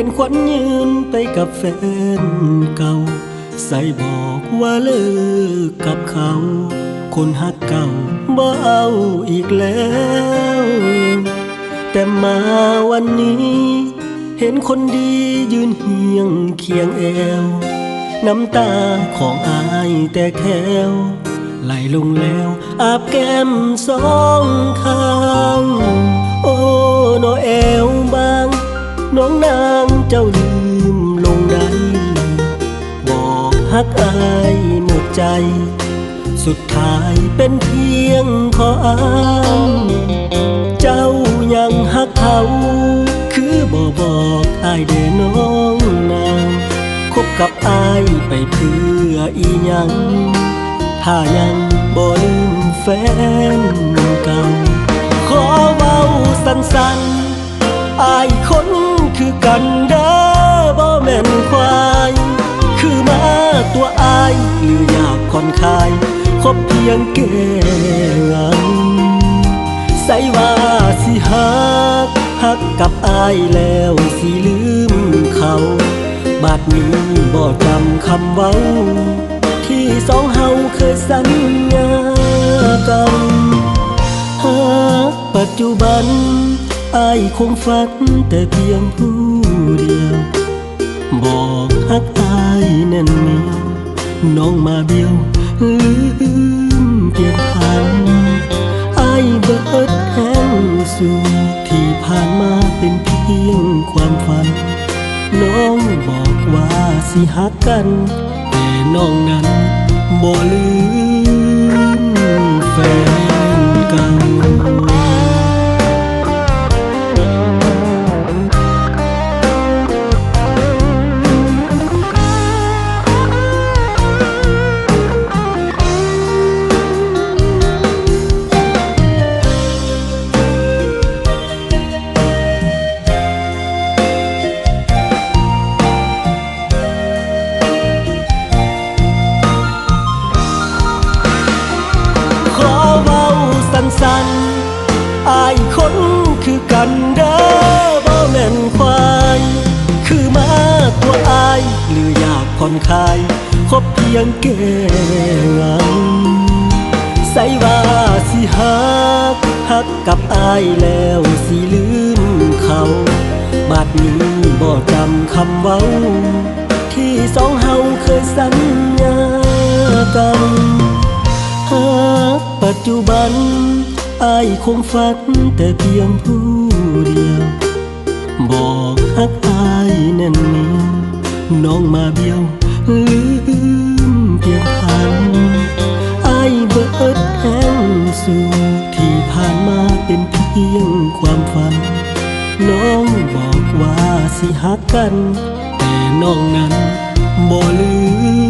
ห็นขวัญยืนไปกับแฟนเก่าใส่บอกว่าเลิกกับเขาคนฮักเก่าบ่เอาอีกแล้วแต่มาวันนี้เห็นคนดียืนเฮียงเคียงแอวน้ำตาของอายแต่แควไหลลงแล้วอาบแก้มสองข้างโอ้โนแอวบางน้องนางเจ้าลืมลงใดบอกฮักอายหมดใจสุดท้ายเป็นเพียงขออ้างเจ้ายังฮักเขาคือบอกอายเด้น้องนางคบกับอายไปเพื่ออีหยังถ้ายังบ่ลืมแฟนเก่าขอเว้าสั้นๆอายคนคือกันเด้อบ่แม่นควายคือมาตัวอายหรืออยากผ่อนคลายคบเพียงแก้งันใส่ว่าสิฮักกับอายแล้วสิลืมเขาบัดนี้บ่จำคำเว้าที่สองเฮาเคยสัญญากันปัจจุบันอายคงฝันแต่เพียงผู้เดียวบอกฮักอายแน่นเหนียวน้องมาเบี้ยวลืมเพียงพันอายเบิดแห้งสู่ที่ผ่านมาเป็นเพียงความฝันน้องบอกว่าสิฮักกันแต่น้องนั้นบ่ลืมแฟนเก่าสั้นอายคนคือกันเด้อบ่แม่นควายคือมาตัวอายหรืออยากผ่อนคลายคบเพียงแก้งันใส่ว่าสิฮักกับอายแล้วสิลืมเขาบัดนี้บ่จำคำเว้าที่สองเฮาเคยสัญญากันปัจจุบันอายคงฝันแต่เพียงผู้เดียวบอกฮักอายแน่นเหนียวน้องมาเบี้ยวลืมเพียงพันอายเบิดแห้งสู่ที่ผ่านมาเป็นเพียงความฝันน้องบอกว่าสิฮักกันแต่น้องนั้นบ่ลืม